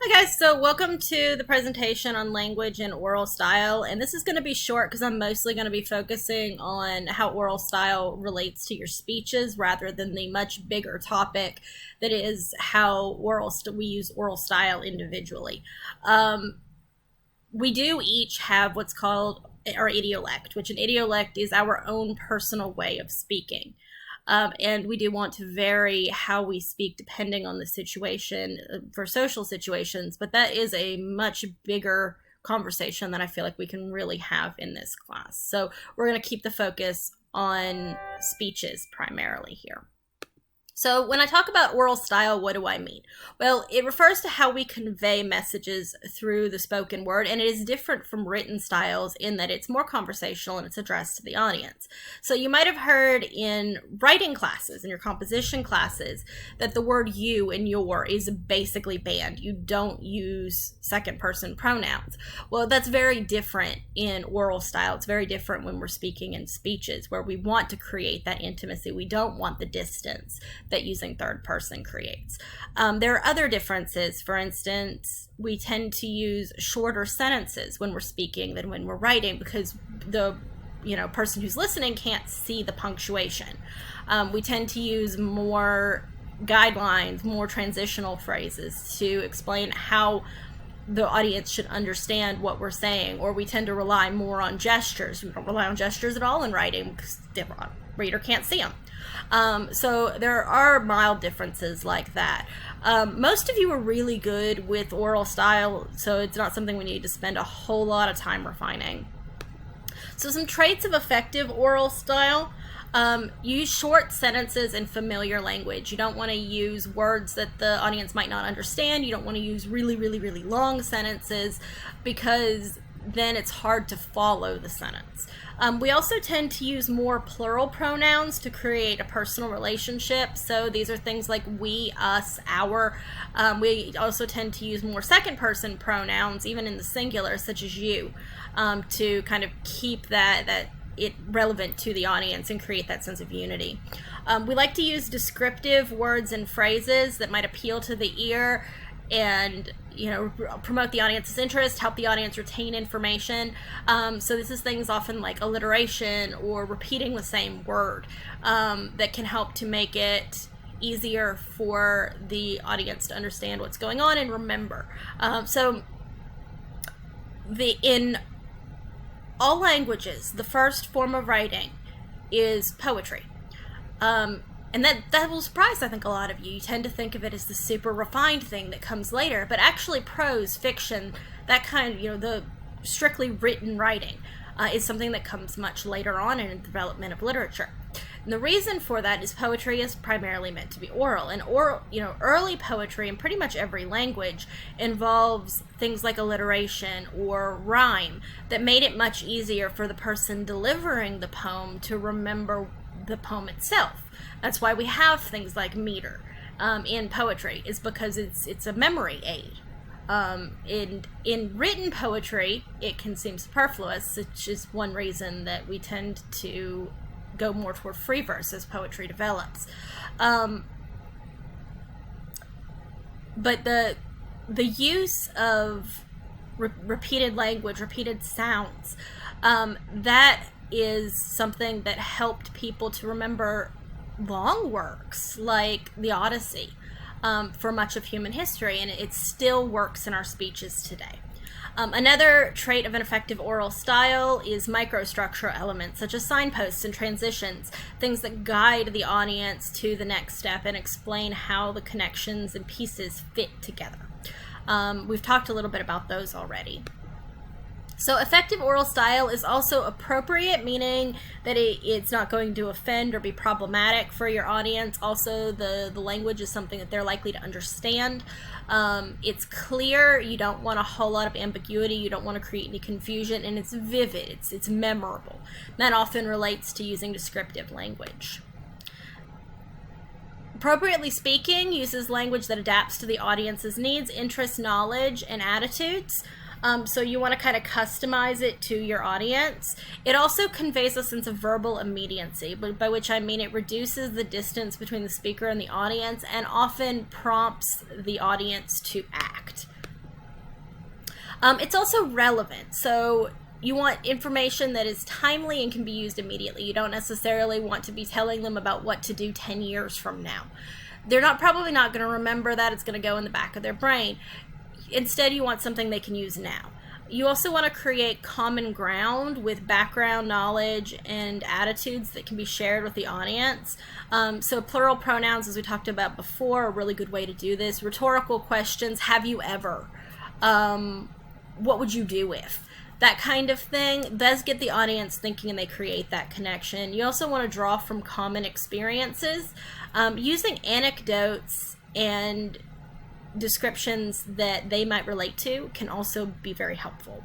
Hi guys, so welcome to the presentation on language and oral style, and this is going to be short because I'm mostly going to be focusing on how oral style relates to your speeches rather than the much bigger topic that is how we use oral style individually. We do each have what's called our idiolect, which an idiolect is our own personal way of speaking. And we do want to vary how we speak depending on the situation for social situations, but that is a much bigger conversation that I feel like we can really have in this class. So we're going to keep the focus on speeches primarily here. So when I talk about oral style, what do I mean? Well, it refers to how we convey messages through the spoken word, and it is different from written styles in that it's more conversational and it's addressed to the audience. So you might have heard in writing classes, in your composition classes, that the word you and your is basically banned. You don't use second person pronouns. Well, that's very different in oral style. It's very different when we're speaking in speeches where we want to create that intimacy. We don't want the distance that using third person creates. There are other differences. For instance, we tend to use shorter sentences when we're speaking than when we're writing because the person who's listening can't see the punctuation. We tend to use more guidelines, more transitional phrases to explain how the audience should understand what we're saying, or we tend to rely more on gestures. We don't rely on gestures at all in writing because the reader can't see them. So there are mild differences like that. Most of you are really good with oral style, so it's not something we need to spend a whole lot of time refining. So some traits of effective oral style. Use short sentences in familiar language. You don't want to use words that the audience might not understand. You don't want to use really, really, really long sentences because then it's hard to follow the sentence. We also tend to use more plural pronouns to create a personal relationship. So these are things like we, us, our. We also tend to use more second person pronouns, even in the singular, such as you, to kind of keep that relevant to the audience and create that sense of unity. We like to use descriptive words and phrases that might appeal to the ear and promote the audience's interest, help the audience retain information. So this is things often like alliteration or repeating the same word that can help to make it easier for the audience to understand what's going on and remember. In all languages, the first form of writing is poetry. And that will surprise, I think, a lot of you. You tend to think of it as the super refined thing that comes later, but actually prose, fiction, that kind of, the strictly written writing is something that comes much later on in the development of literature. And the reason for that is poetry is primarily meant to be oral, and early poetry in pretty much every language involves things like alliteration or rhyme that made it much easier for the person delivering the poem to remember the poem itself. That's why we have things like meter in poetry, is because it's a memory aid. In written poetry, it can seem superfluous, which is one reason that we tend to go more toward free verse as poetry develops. But the use of repeated language, repeated sounds, that is something that helped people to remember long works like the Odyssey for much of human history, and it still works in our speeches today. Another trait of an effective oral style is microstructural elements such as signposts and transitions, things that guide the audience to the next step and explain how the connections and pieces fit together. We've talked a little bit about those already. So effective oral style is also appropriate, meaning that it's not going to offend or be problematic for your audience. Also, the language is something that they're likely to understand. It's clear. You don't want a whole lot of ambiguity. You don't want to create any confusion, and it's vivid. It's memorable. That often relates to using descriptive language. Appropriately speaking uses language that adapts to the audience's needs, interests, knowledge, and attitudes. So you want to kind of customize it to your audience. It also conveys a sense of verbal immediacy, by which I mean it reduces the distance between the speaker and the audience and often prompts the audience to act. It's also relevant. So you want information that is timely and can be used immediately. You don't necessarily want to be telling them about what to do 10 years from now. They're probably not going to remember that. It's going to go in the back of their brain. Instead, you want something they can use now. You also want to create common ground with background knowledge and attitudes that can be shared with the audience. So plural pronouns, as we talked about before, are a really good way to do this. Rhetorical questions, have you ever? What would you do if? That kind of thing does get the audience thinking, and they create that connection. You also want to draw from common experiences. Using anecdotes and descriptions that they might relate to can also be very helpful.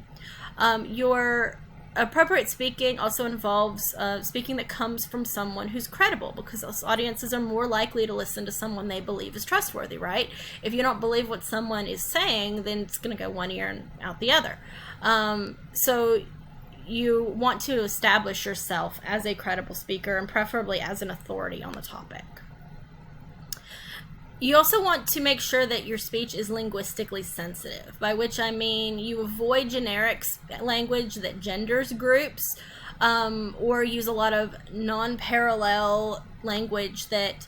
Your appropriate speaking also involves speaking that comes from someone who's credible, because those audiences are more likely to listen to someone they believe is trustworthy, right? If you don't believe what someone is saying, then it's going to go one ear and out the other. So you want to establish yourself as a credible speaker, and preferably as an authority on the topic. You also want to make sure that your speech is linguistically sensitive, by which I mean you avoid generic language that genders groups, or use a lot of non-parallel language that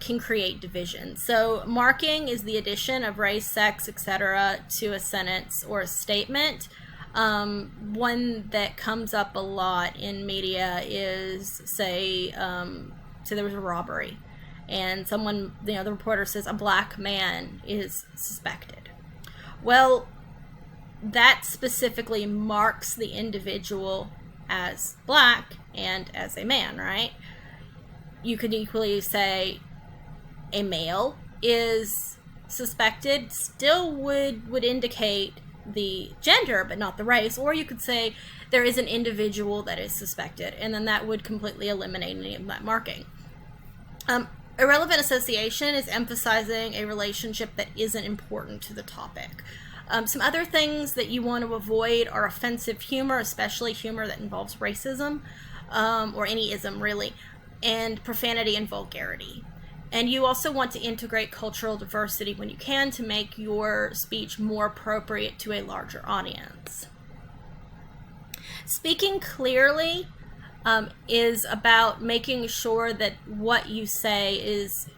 can create division. So marking is the addition of race, sex, etc. to a sentence or a statement. One that comes up a lot in media is, say there was a robbery, and someone, the reporter says a black man is suspected. Well, that specifically marks the individual as black and as a man, right? You could equally say a male is suspected, still would indicate the gender but not the race. Or you could say there is an individual that is suspected, and then that would completely eliminate any of that marking. Irrelevant association is emphasizing a relationship that isn't important to the topic. Some other things that you want to avoid are offensive humor, especially humor that involves racism, or any ism really, and profanity and vulgarity. And you also want to integrate cultural diversity when you can to make your speech more appropriate to a larger audience. Speaking clearly is about making sure that what you say is,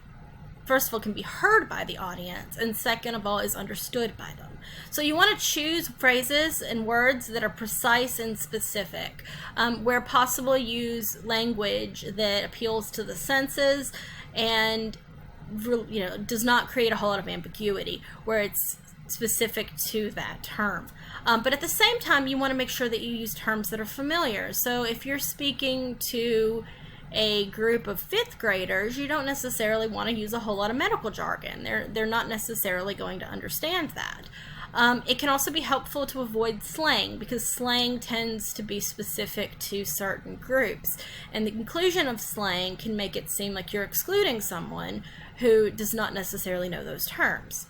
first of all, can be heard by the audience, and second of all, is understood by them. So you want to choose phrases and words that are precise and specific. Where possible, use language that appeals to the senses and does not create a whole lot of ambiguity, where it's specific to that term. But at the same time, you want to make sure that you use terms that are familiar. So if you're speaking to a group of 5th graders, you don't necessarily want to use a whole lot of medical jargon. They're not necessarily going to understand that. It can also be helpful to avoid slang, because slang tends to be specific to certain groups, and the inclusion of slang can make it seem like you're excluding someone who does not necessarily know those terms.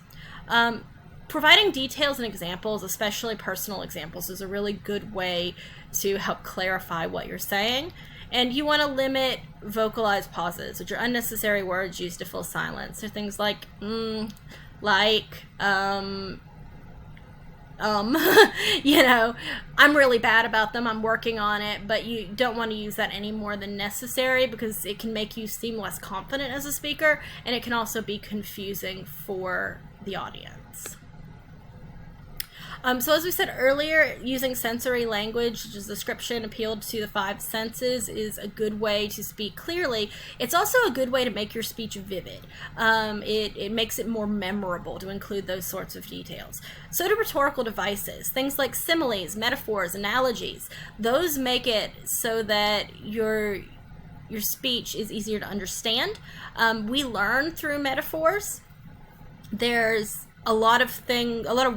Providing details and examples, especially personal examples, is a really good way to help clarify what you're saying. And you want to limit vocalized pauses, which are unnecessary words used to fill silence. They're things like, like, I'm really bad about them, I'm working on it, but you don't want to use that any more than necessary, because it can make you seem less confident as a speaker, and it can also be confusing for the audience. So as we said earlier, using sensory language, such as description, appealed to the 5 senses, is a good way to speak clearly. It's also a good way to make your speech vivid. It makes it more memorable to include those sorts of details. So do rhetorical devices, things like similes, metaphors, analogies. Those make it so that your speech is easier to understand. We learn through metaphors. There's a lot of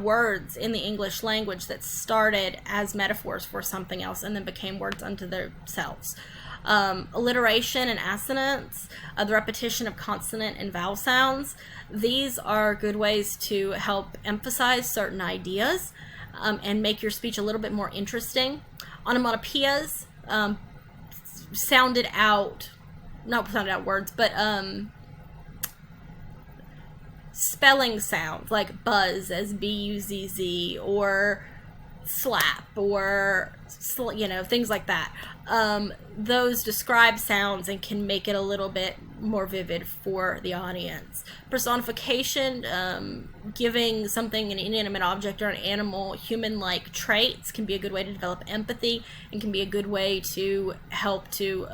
words in the English language that started as metaphors for something else and then became words unto themselves. Alliteration and assonance, the repetition of consonant and vowel sounds. These are good ways to help emphasize certain ideas and make your speech a little bit more interesting. Onomatopoeias, not sounded out words, but spelling sounds like buzz as B-U-Z-Z, or slap or, you know, things like that. Those describe sounds and can make it a little bit more vivid for the audience. Personification, giving something, an inanimate object or an animal, human-like traits, can be a good way to develop empathy and can be a good way to help to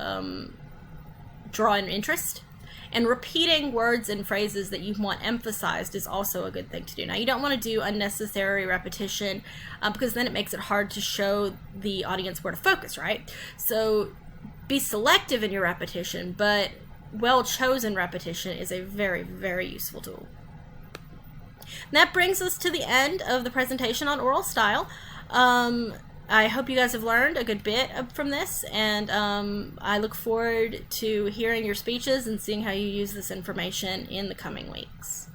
draw an interest. And repeating words and phrases that you want emphasized is also a good thing to do. Now, you don't want to do unnecessary repetition because then it makes it hard to show the audience where to focus, right? So be selective in your repetition, but well-chosen repetition is a very, very useful tool. And that brings us to the end of the presentation on oral style. I hope you guys have learned a good bit from this, and I look forward to hearing your speeches and seeing how you use this information in the coming weeks.